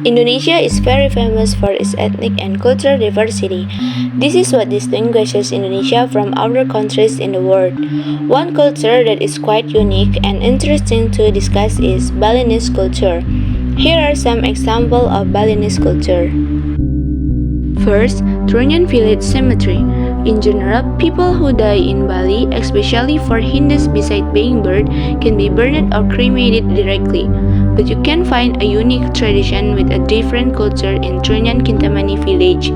Indonesia is very famous for its ethnic and cultural diversity. This is what distinguishes Indonesia from other countries in the world. One culture that is quite unique and interesting to discuss is Balinese culture. Here are some examples of Balinese culture. First, Trunyan village cemetery. In general, people who die in Bali, especially for Hindus besides being buried, can be burned or cremated directly. But you can find a unique tradition with a different culture in Trunyan Kintamani village,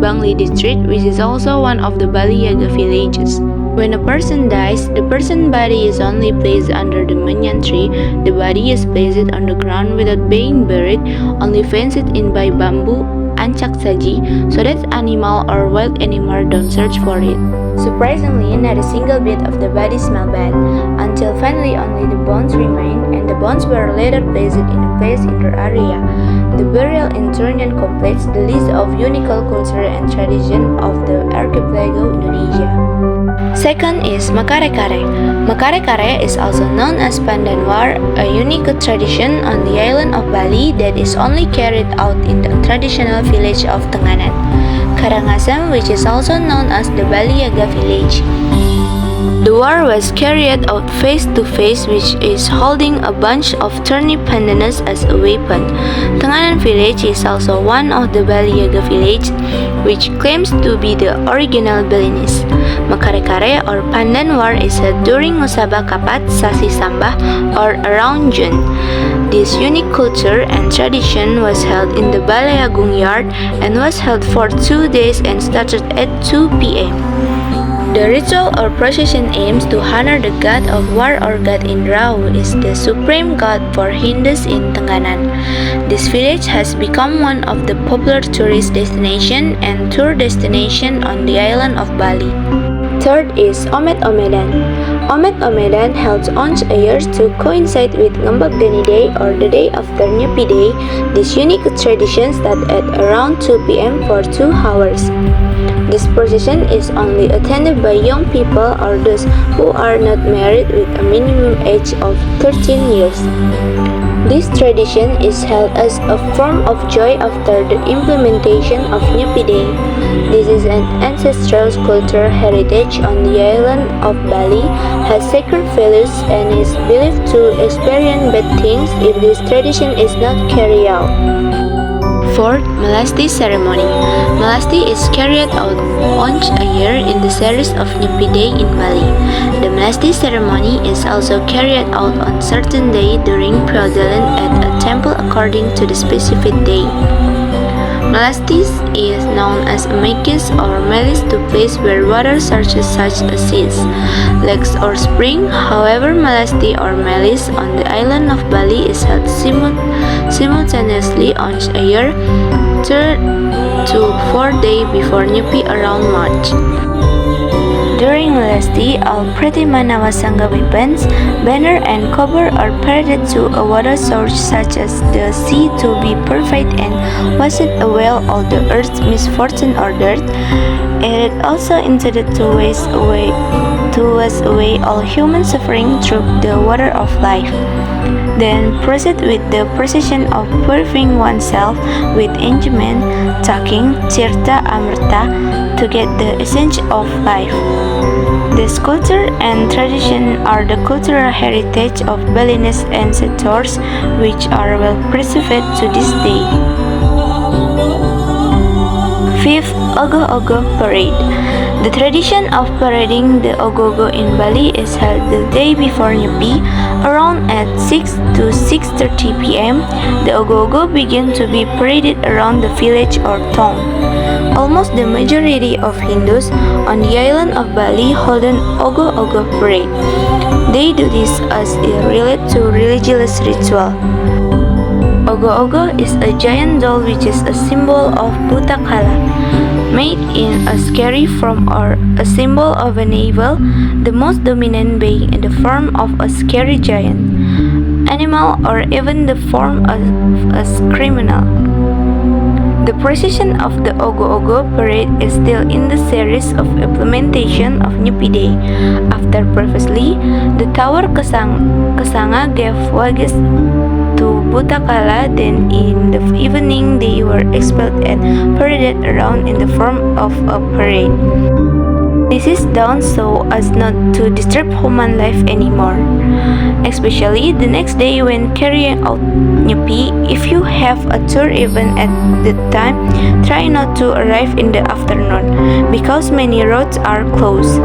Bangli district, which is also one of the Bali Yaga villages. When a person dies, the person's body is only placed under the banyan tree. The body is placed on the ground without being buried, only fenced in by bamboo ancak saji, so that animal or wild animal don't search for it. Surprisingly, not a single bit of the body smelled bad, until finally only the bones remained, and the bones were later placed in a place in the area. The burial in Trunyan completes the list of unique culture and tradition of the archipelago Indonesia. Second is Makarekare. Makarekare is also known as Pandanwar, a unique tradition on the island of Bali that is only carried out in the traditional village of Tenganan, Karangasem, which is also known as the Bali Yaga village. The war was carried out face to face, which is holding a bunch of turnip pandanus as a weapon. Tenganan village is also one of the Bali Yaga village, which claims to be the original Balinese. Makarekare or Pandan War is held during Musabah Kapat Sasi Sambah or around June. This unique culture and tradition was held in the Balai Agung Yard and was held for 2 days and started at 2 p.m. The ritual or procession aims to honor the god of war or god Indrahu is the supreme god for Hindus in Tenganan. This village has become one of the popular tourist destination and tour destination on the island of Bali. Third is Omet Omedan. Omet Omedan held once a year to coincide with Ngambak Gani Day or the day after Nyepi Day. This unique tradition starts at around 2 p.m. for 2 hours. This procession is only attended by young people or those who are not married with a minimum age of 13 years. This tradition is held as a form of joy after the implementation of Nyepi Day. This is an ancestral cultural heritage on the island of Bali, has sacred values, and is believed to experience bad things if this tradition is not carried out. Fourth, Melasti ceremony. Melasti is carried out once a year in the series of Nyepi Day in Bali. The Melasti ceremony is also carried out on certain day during Pyodalan at a temple according to the specific day. Melasti is known as a makis or melis to place where water sources such as seas, lakes or spring. However, Melasti or melis on the island of Bali is held simultaneously once a year, 3 to 4 days before Nyepi around March. During Melasti, all Pratima Nawasangha weapons, banner and cover are paraded to a water source such as the sea to be purified and washed away all the earth's misfortune or dirt. It is also intended to wash away all human suffering through the water of life. Then proceed with the procession of purifying oneself with enjoyment, talking, tirta amrita, to get the essence of life. This culture and tradition are the cultural heritage of Balinese ancestors, which are well preserved to this day. Fifth, Ogoh-Ogoh Parade. The tradition of parading the Ogoh-Ogoh in Bali is held the day before Nyepi, around at 6 to 6:30 p.m. The Ogoh-Ogoh begin to be paraded around the village or town. Almost the majority of Hindus on the island of Bali hold an Ogoh-Ogoh parade. They do this as it relates to religious ritual. Ogoh-Ogoh is a giant doll which is a symbol of Putakala, made in a scary form or a symbol of an evil, the most dominant being in the form of a scary giant, animal, or even the form of a criminal. The procession of the Ogoh-Ogoh parade is still in the series of implementation of Nyepi Day. After previously, the Tower Kesanga gave wages to Butakala, then in the evening they were expelled and paraded around in the form of a parade. This is done so as not to disturb human life anymore, especially the next day when carrying out nyepi. If you have a tour event at the time, try not to arrive in the afternoon because many roads are closed.